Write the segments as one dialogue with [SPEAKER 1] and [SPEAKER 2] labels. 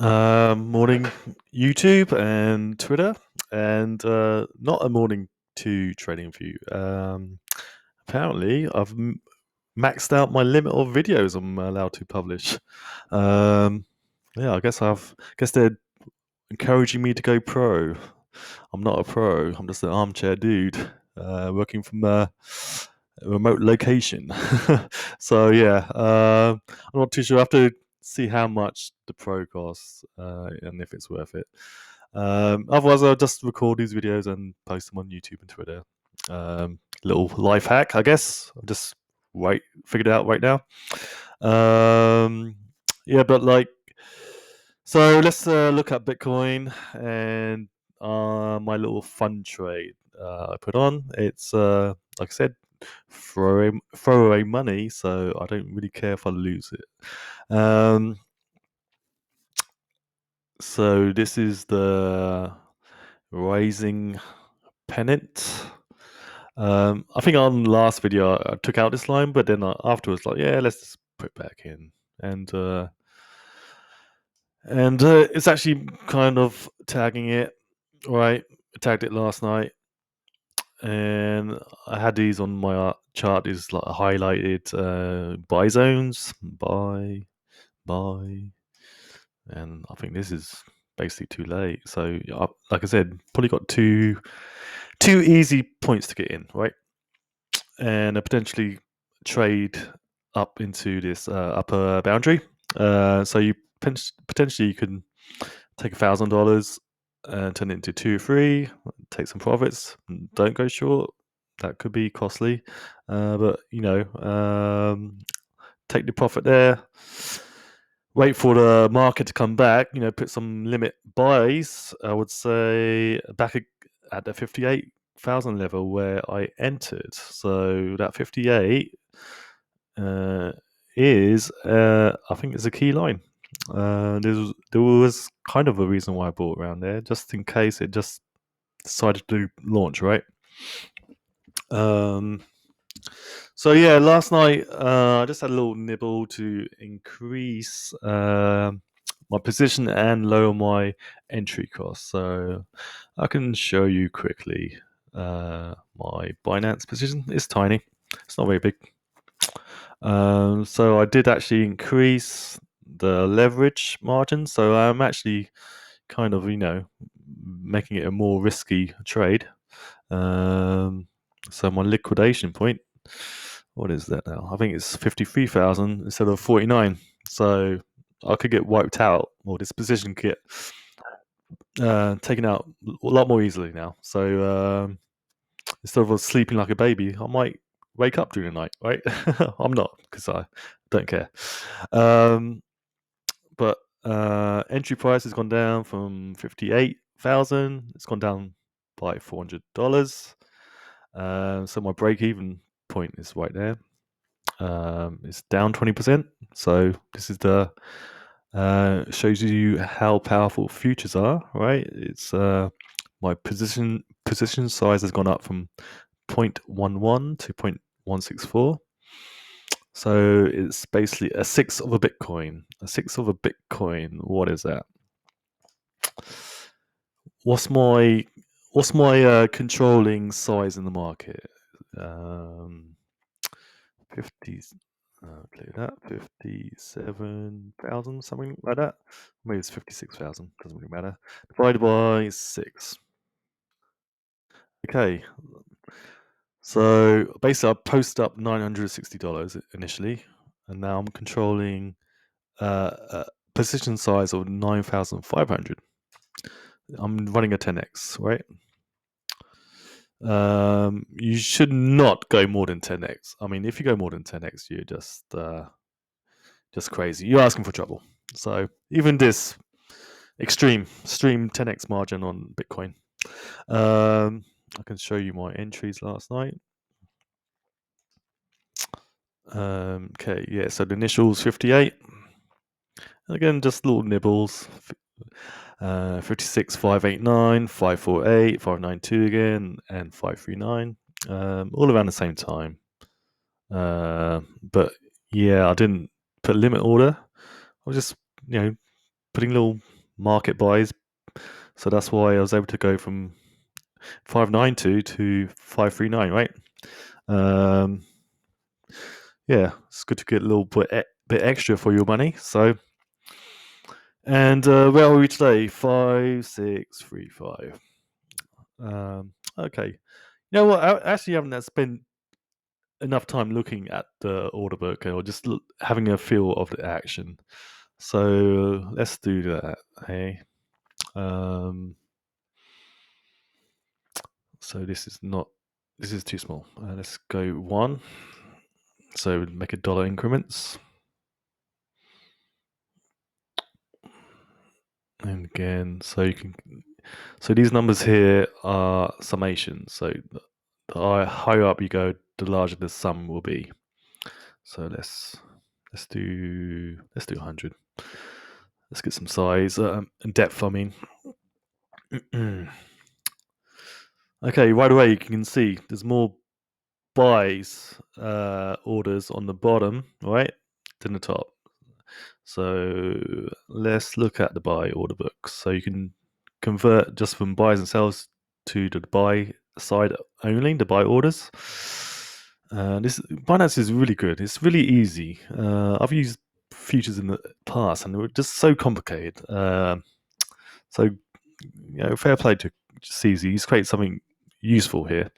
[SPEAKER 1] Morning, YouTube and Twitter, and not a morning to TradingView. Apparently, I've maxed out my limit of videos I'm allowed to publish. Um, yeah, I guess they're encouraging me to go pro. I'm not a pro. I'm just an armchair dude working from a remote location. So yeah, I'm not too sure. I have to see how much the pro costs and if it's worth it. Otherwise, I'll just record these videos and post them on YouTube and Twitter. Little life hack, I guess. I've just figured it out right now. Yeah, but like, so let's look at Bitcoin and my little fun trade I put on. It's like I said, throw away money, so I don't really care if I lose it. So this is the Rising Pennant. I think on the last video I took out this line, but then afterwards, like, yeah, let's just put it back in, and it's actually kind of tagging it. Right, I tagged it last night, and I had these on my chart. These like highlighted buy zones, buy, and I think this is basically too late. So, like I said, probably got two easy points to get in, right, and potentially trade up into this upper boundary. So you potentially you can take $1,000 and turn it into 2 or 3, take some profits. Don't go short. That could be costly, but take the profit there. Wait for the market to come back. Put some limit buys. I would say back at the 58,000 level where I entered. So that 58 is, I think, it's a key line. There was kind of a reason why I bought around there, just in case it just decided to launch, right? So yeah, last night I just had a little nibble to increase my position and lower my entry cost. So I can show you quickly my Binance position. It's tiny. It's not very big. So I did actually increase the leverage margin. So I'm actually kind of, making it a more risky trade. So my liquidation point, what is that now? I think it's 53,000 instead of 49. So I could get wiped out, or this position could get taken out a lot more easily now. So instead of sleeping like a baby, I might wake up during the night, right? I'm not, because I don't care. But entry price has gone down from 58,000. It's gone down by $400. So my break-even point is right there. It's down 20%. So this is the shows you how powerful futures are, right? It's my position size has gone up from 0.11 to 0.164. So it's basically a sixth of a Bitcoin. A sixth of a Bitcoin. What is that? What's my controlling size in the market? 50. Clear that. 57,000, something like that. Maybe it's 56,000. Doesn't really matter. Divided by 6. Okay. So basically, I posted up $960 initially, and now I'm controlling a position size of 9,500. I'm running a 10x, right? You should not go more than 10x. I mean, if you go more than 10x, you're just crazy. You're asking for trouble. So even this extreme 10x margin on Bitcoin. I can show you my entries last night. Okay, yeah. So the initials 58. Again, just little nibbles. 56, 589, 548, 592 again, and 539. All around the same time. But yeah, I didn't put limit order. I was just, putting little market buys. So that's why I was able to go from 592 to 539, right? Um, yeah, it's good to get a little bit extra for your money. So, and where are we today? 5635. Okay. You know what? I actually haven't spent enough time looking at the order book or just having a feel of the action. So let's do that. Hey. So this is not. This is too small. Let's go 1. So make it dollar increments. And again, so you can. So these numbers here are summations. So the higher up you go, the larger the sum will be. So let's do 100. Let's get some size and depth. I mean. Okay, right away you can see there's more buys orders on the bottom, right, than the top. So let's look at the buy order books. So you can convert just from buys and sells to the buy side only, the buy orders. This Binance is really good. It's really easy. I've used futures in the past and they were just so complicated. So fair play to CZ. He's created something useful here.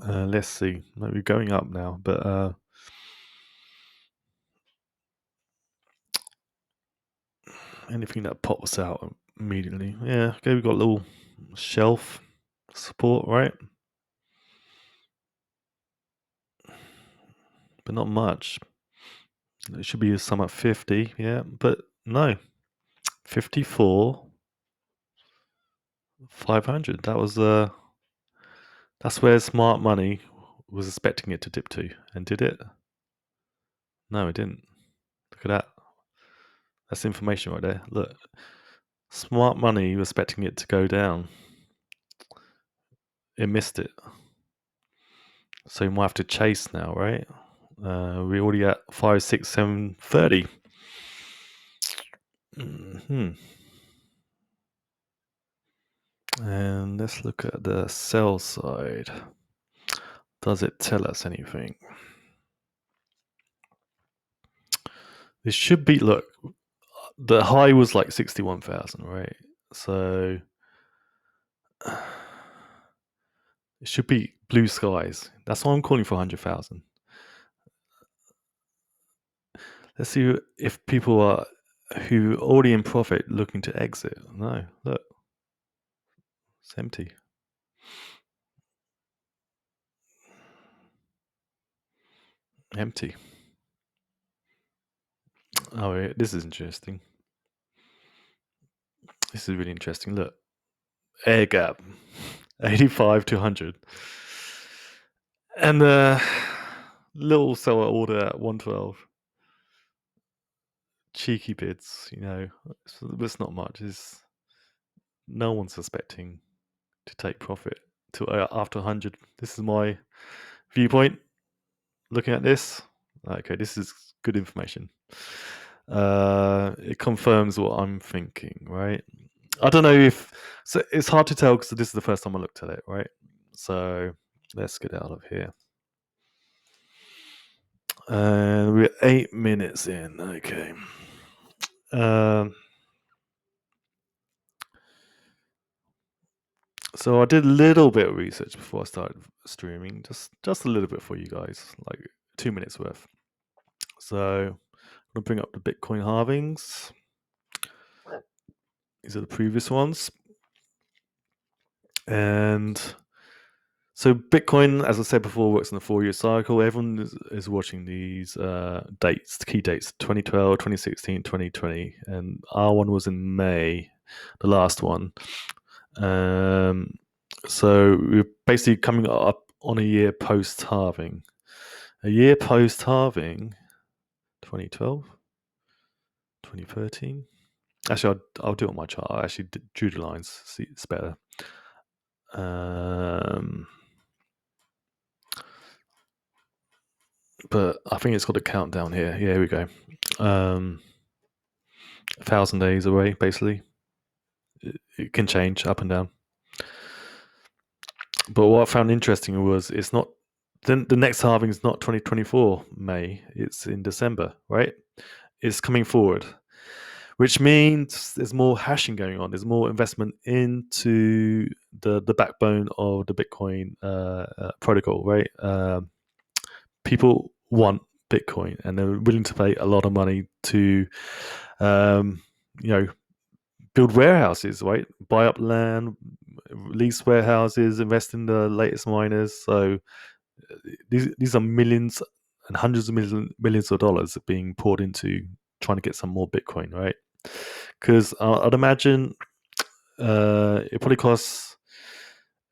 [SPEAKER 1] Let's see. Maybe going up now, but anything that pops out immediately. Yeah, okay, we've got a little shelf support, right? But not much. It should be some at 50, yeah, but no. 54, 500. That's where smart money was expecting it to dip to, and did it? No, it didn't. Look at that. That's information right there. Look, smart money was expecting it to go down. It missed it. So you might have to chase now, right? We're already at 5, 6, 7, 30. And let's look at the sell side. Does it tell us anything? It should be, look, the high was like 61,000, right? So it should be blue skies. That's why I'm calling for 100,000. Let's see if people are who already in profit looking to exit. No, look, it's empty. Empty. Oh, this is interesting. This is really interesting. Look, air gap, 85 to 100, and the little seller order at 112. Cheeky bids, it's not much. No one's expecting to take profit to after 100. This is my viewpoint. Looking at this, okay, this is good information. It confirms what I'm thinking, right? I don't know so it's hard to tell because this is the first time I looked at it, right? So let's get out of here. And we're 8 minutes in. Okay. So I did a little bit of research before I started streaming, just a little bit for you guys, like 2 minutes worth. So I'm gonna bring up the Bitcoin halvings. These are the previous ones, and so Bitcoin, as I said before, works on a 4-year cycle. Everyone is watching these dates, the key dates: 2012, 2016, 2020, and our one was in May, the last one. So we're basically coming up on a year post halving. A year post halving, 2012, 2013. Actually, I'll do it on my chart. I actually drew the lines. See, it's better. but I think it's got a countdown here. Yeah, here we go. 1,000 days away, basically. It can change up and down. But what I found interesting was it's not the next halving is not 2024 May. It's in December, right? It's coming forward, which means there's more hashing going on. There's more investment into the backbone of the Bitcoin protocol, right? People want Bitcoin, and they're willing to pay a lot of money to, you know, build warehouses, right? Buy up land, lease warehouses, invest in the latest miners. So these are millions and hundreds of millions of dollars being poured into trying to get some more Bitcoin, right? Because I'd imagine it probably costs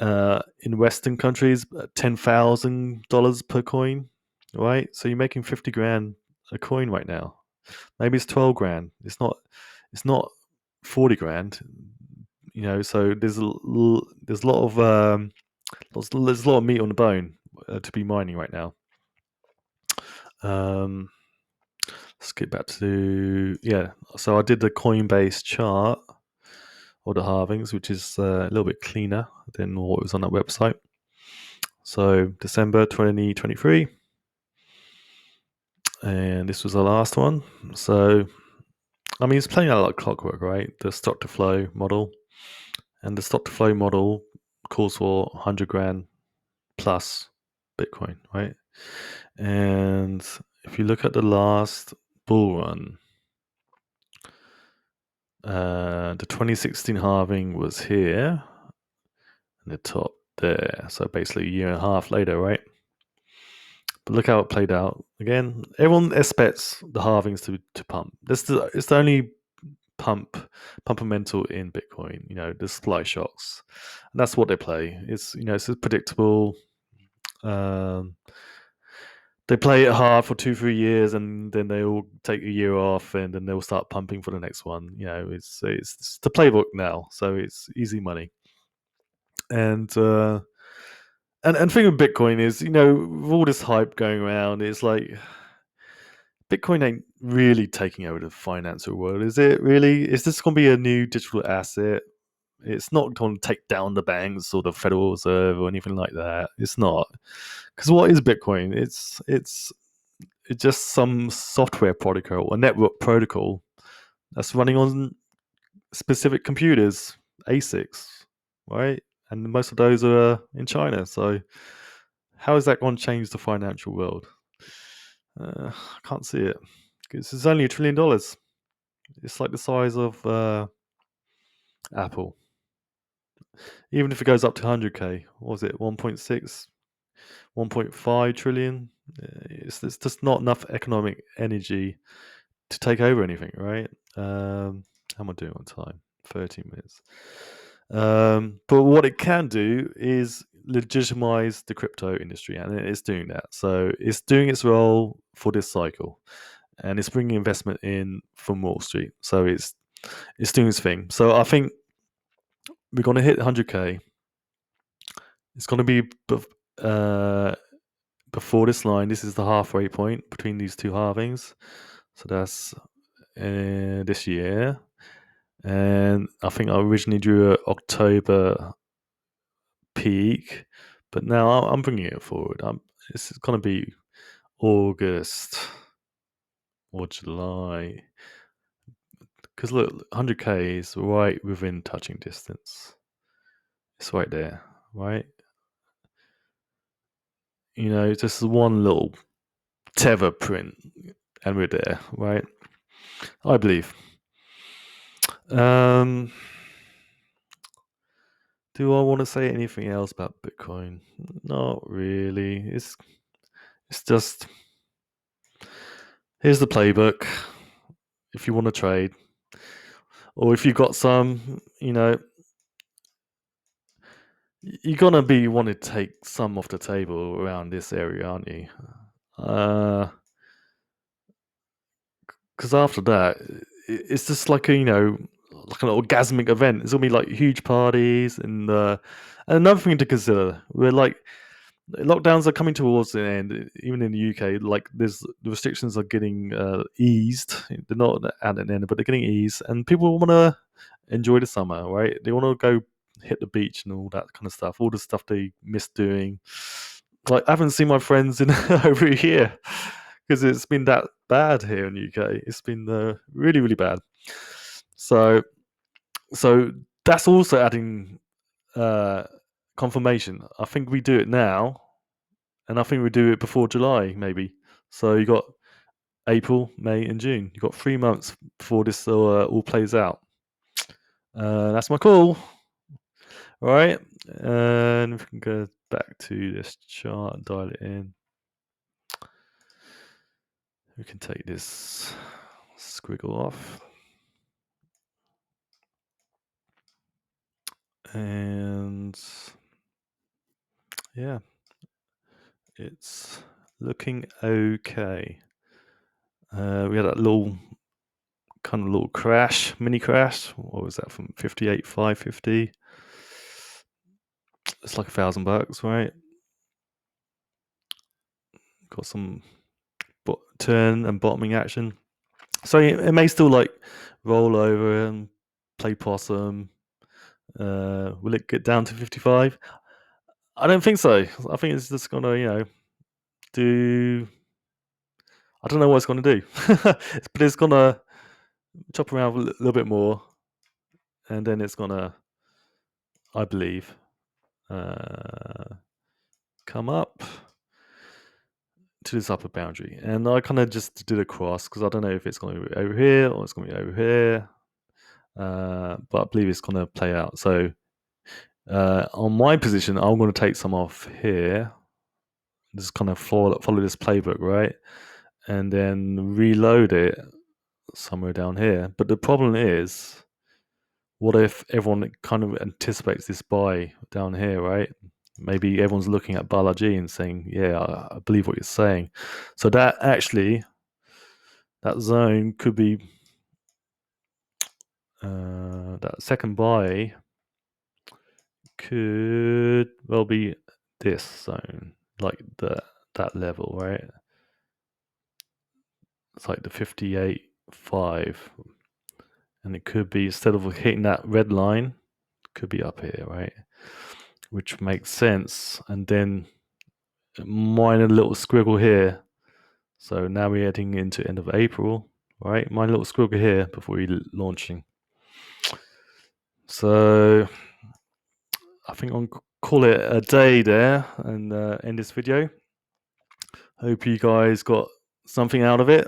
[SPEAKER 1] in Western countries $10,000 per coin, right? So you're making 50 grand a coin right now. Maybe it's 12 grand. It's not 40 grand. So there's there's a lot of there's a lot of meat on the bone to be mining right now. Let's get back to So I did the Coinbase chart or the halvings, which is a little bit cleaner than what was on that website. So December 2023, and this was the last one. So I mean, it's playing out like clockwork, right? The stock to flow model, and the stock to flow model calls for 100 grand plus Bitcoin, right? And if you look at the last bull run, the 2016 halving was here, and the top there. So basically a year and a half later, right? But look how it played out. Again, everyone expects the halvings to pump. It's the only pumpamental in Bitcoin. The supply shocks, and that's what they play. It's predictable. Um, they play it hard for 2-3 years, and then they all take a year off, and then they'll start pumping for the next one. It's the playbook now, so it's easy money. And thing with Bitcoin is, with all this hype going around, it's like Bitcoin ain't really taking over the financial world, is it? Really, is this going to be a new digital asset? It's not going to take down the banks or the Federal Reserve or anything like that. It's not, because what is Bitcoin? It's just some software protocol, a network protocol that's running on specific computers, ASICs, right? And most of those are in China. So how is that going to change the financial world? I can't see it. Because it's only $1 trillion. It's like the size of Apple. Even if it goes up to 100k, what was it, 1.6, 1.5 trillion? It's just not enough economic energy to take over anything, right? How am I doing on time? 13 minutes. But what it can do is legitimize the crypto industry, and it's doing that. So it's doing its role for this cycle, and it's bringing investment in from Wall Street. So it's doing its thing. So I think we're going to hit 100k. It's going to be before this line. This is the halfway point between these two halvings. So that's this year. And I think I originally drew an October peak, but now I'm bringing it forward. It's going to be August or July. Because look, 100k is right within touching distance. It's right there, right? Just one little tether print, and we're there, right? I believe. Do I want to say anything else about Bitcoin? Not really. It's just, here's the playbook. If you want to trade, or if you got some, you're gonna be want to take some off the table around this area, aren't you? Because after that, it's just like like an orgasmic event. It's gonna be like huge parties, and another thing to consider, we're like lockdowns are coming towards the end, even in the UK. Like, the restrictions are getting eased. They're not at an end, but they're getting eased, and people want to enjoy the summer, right? They want to go hit the beach and all that kind of stuff. All the stuff they miss doing. Like, I haven't seen my friends in over a year because it's been that bad here in the UK. It's been really, really bad. So, so that's also adding uh, confirmation. I think we do it now, and I think we do it before July, maybe. So you got April, May, and June. You got 3 months before this all plays out. That's my call. All right, and if we can go back to this chart and dial it in, we can take this squiggle off, and yeah, it's looking okay. We had that little crash, mini crash. What was that, from 58,550? It's like $1,000, right? Got some turn and bottoming action. So it may still like roll over and play possum. Will it get down to 55? I don't think so. I think it's just gonna, do. I don't know what it's gonna do, but it's gonna chop around a little bit more, and then it's gonna, I believe, come up to this upper boundary. And I kind of just did a cross because I don't know if it's going to be over here or it's going to be over here, but I believe it's going to play out. So on my position, I'm going to take some off here, just kind of follow this playbook, right? And then reload it somewhere down here. But the problem is, what if everyone kind of anticipates this buy down here, right? Maybe everyone's looking at Balaji and saying, yeah, I believe what you're saying. So that zone could be, that second buy could well be this zone, like that level, right? It's like the 58.5, and it could be, instead of hitting that red line, could be up here, right? Which makes sense. And then minor little squiggle here. So now we're heading into end of April, right? Minor little squiggle here before we launching. So I think I'll call it a day there and end this video. Hope you guys got something out of it.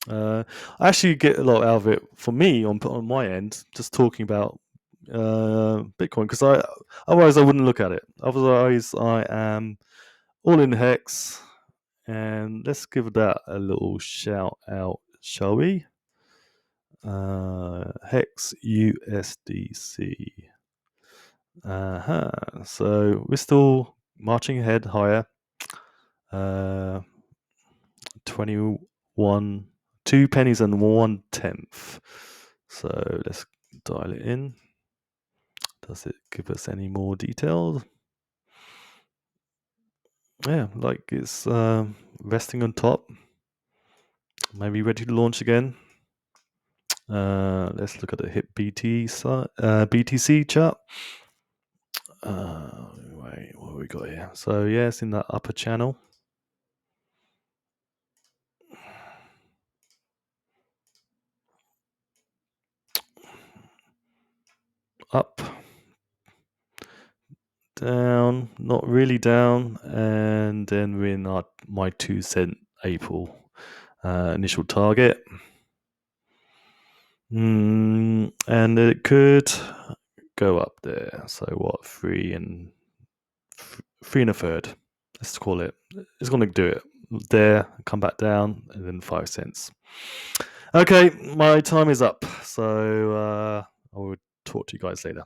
[SPEAKER 1] I actually get a lot out of it for me on my end, just talking about Bitcoin, because otherwise I wouldn't look at it. Otherwise I am all in hex, and let's give that a little shout out, shall we? Hex USDC. So we're still marching ahead higher. 21, 2 pennies and 1/10. So let's dial it in. Does it give us any more details? Yeah, like it's resting on top. Maybe ready to launch again. Let's look at the HIP BTC chart. Wait, what have we got here? So yeah, it's in that upper channel. Up, down, not really down, and then we're in my 2 cent April initial target. And it could go up there. So what, 3 1/3. Let's call it. It's going to do it there, come back down, and then 5 cents. Okay, my time is up. So I will talk to you guys later.